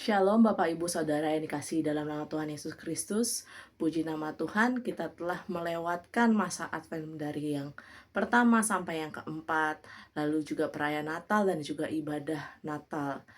Shalom Bapak Ibu Saudara yang dikasihi dalam nama Tuhan Yesus Kristus. Puji nama Tuhan, kita telah melewatkan masa Advent dari yang pertama sampai yang keempat, lalu juga perayaan Natal dan juga ibadah Natal.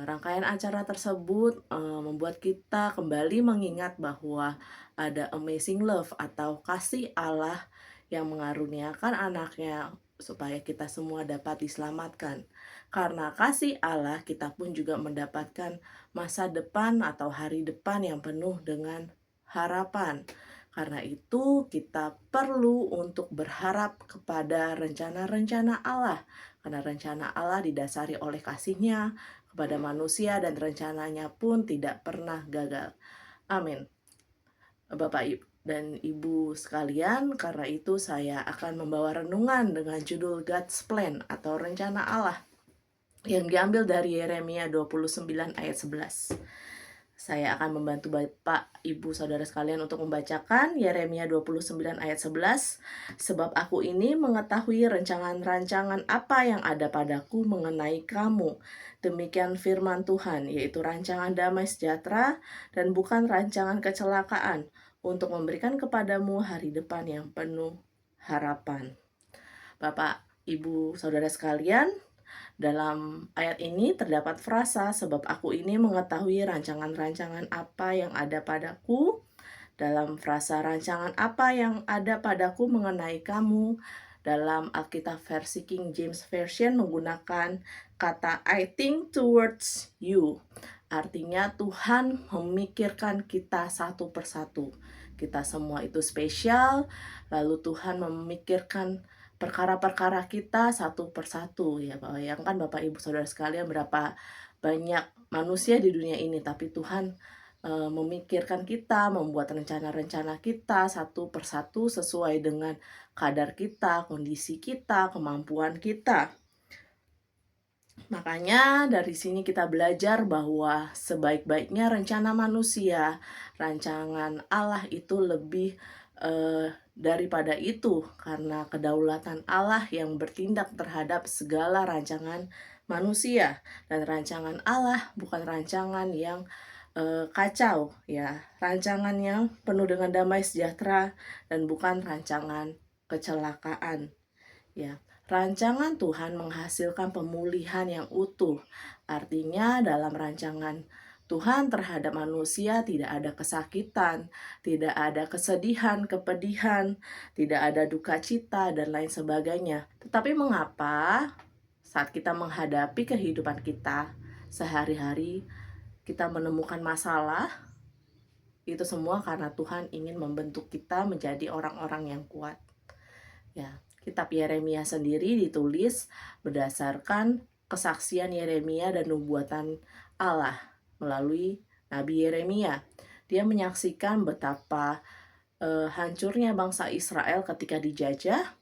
Rangkaian acara tersebut membuat kita kembali mengingat bahwa ada amazing love atau kasih Allah yang mengaruniakan anaknya supaya kita semua dapat diselamatkan. Karena kasih Allah, kita pun juga mendapatkan masa depan atau hari depan yang penuh dengan harapan. Karena itu, kita perlu untuk berharap kepada rencana-rencana Allah. Karena rencana Allah didasari oleh kasih-Nya kepada manusia dan rencananya pun tidak pernah gagal. Amin. Bapak Ibu dan Ibu sekalian, karena itu saya akan membawa renungan dengan judul God's Plan atau rencana Allah yang diambil dari Yeremia 29 ayat 11. Saya akan membantu Bapak, Ibu, Saudara sekalian untuk membacakan Yeremia 29 ayat 11. Sebab aku ini mengetahui rancangan-rancangan apa yang ada padaku mengenai kamu. Demikian firman Tuhan, yaitu rancangan damai sejahtera dan bukan rancangan kecelakaan, untuk memberikan kepadamu hari depan yang penuh harapan. Bapak, Ibu, Saudara sekalian, dalam ayat ini terdapat frasa, sebab aku ini mengetahui rancangan-rancangan apa yang ada padaku. Dalam frasa rancangan apa yang ada padaku mengenai kamu, dalam Alkitab versi King James Version menggunakan kata I think towards you. Artinya Tuhan memikirkan kita satu persatu. Kita semua itu spesial, lalu Tuhan memikirkan perkara-perkara kita satu persatu. Ya, bayangkan Bapak Ibu Saudara sekalian berapa banyak manusia di dunia ini, tapi Tuhan memikirkan kita, membuat rencana-rencana kita satu persatu sesuai dengan kadar kita, kondisi kita, kemampuan kita. Makanya dari sini kita belajar bahwa sebaik-baiknya rencana manusia, rancangan Allah itu lebih daripada itu, karena kedaulatan Allah yang bertindak terhadap segala rancangan manusia. Dan rancangan Allah bukan rancangan yang kacau, ya, rancangannya penuh dengan damai sejahtera dan bukan rancangan kecelakaan, ya. Rancangan Tuhan menghasilkan pemulihan yang utuh. Artinya dalam rancangan Tuhan terhadap manusia tidak ada kesakitan, tidak ada kesedihan, kepedihan, tidak ada duka cita dan lain sebagainya. Tetapi mengapa saat kita menghadapi kehidupan kita sehari-hari, kita menemukan masalah? Itu semua karena Tuhan ingin membentuk kita menjadi orang-orang yang kuat. Ya, kitab Yeremia sendiri ditulis berdasarkan kesaksian Yeremia dan nubuatan Allah melalui Nabi Yeremia. Dia menyaksikan betapa hancurnya bangsa Israel ketika dijajah,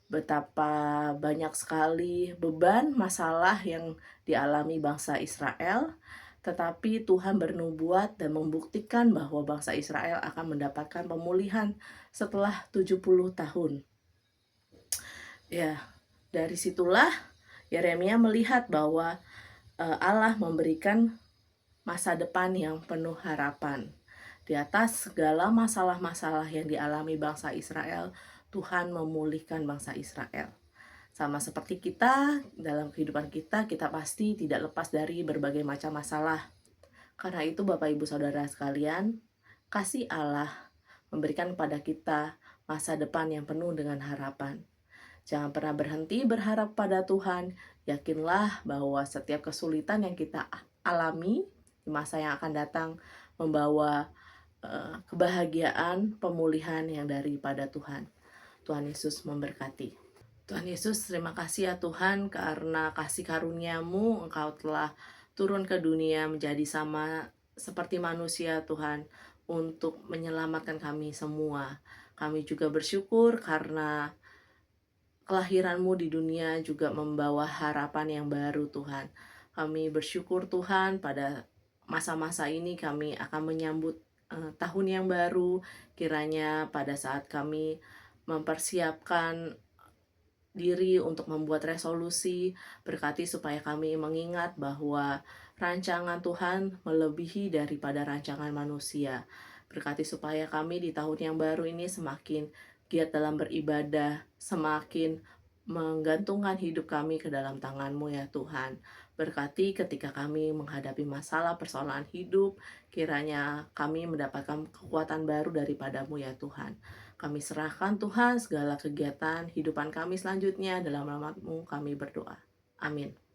betapa banyak sekali beban, masalah yang dialami bangsa Israel, tetapi Tuhan bernubuat dan membuktikan bahwa bangsa Israel akan mendapatkan pemulihan setelah 70 tahun. Ya, dari situlah Yeremia melihat bahwa Allah memberikan masa depan yang penuh harapan. Di atas segala masalah-masalah yang dialami bangsa Israel, Tuhan memulihkan bangsa Israel. Sama seperti kita, dalam kehidupan kita, kita pasti tidak lepas dari berbagai macam masalah. Karena itu Bapak Ibu Saudara sekalian, kasih Allah memberikan kepada kita masa depan yang penuh dengan harapan. Jangan pernah berhenti berharap pada Tuhan. Yakinlah bahwa setiap kesulitan yang kita alami di masa yang akan datang membawa kebahagiaan, pemulihan yang daripada Tuhan. Tuhan Yesus memberkati. Tuhan Yesus, terima kasih ya Tuhan, karena kasih karunia-Mu Engkau telah turun ke dunia menjadi sama seperti manusia Tuhan, untuk menyelamatkan kami semua. Kami juga bersyukur karena kelahiran-Mu di dunia juga membawa harapan yang baru Tuhan. Kami bersyukur Tuhan, pada masa-masa ini kami akan menyambut tahun yang baru. Kiranya pada saat kami mempersiapkan diri untuk membuat resolusi. Berkati supaya kami mengingat bahwa rancangan Tuhan melebihi daripada rancangan manusia. Berkati supaya kami di tahun yang baru ini semakin giat dalam beribadah, semakin menggantungkan hidup kami ke dalam tangan-Mu ya Tuhan. Berkati ketika kami menghadapi masalah persoalan hidup, kiranya kami mendapatkan kekuatan baru daripada-Mu ya Tuhan. Kami serahkan Tuhan segala kegiatan hidupan kami selanjutnya, dalam nama-Mu kami berdoa. Amin.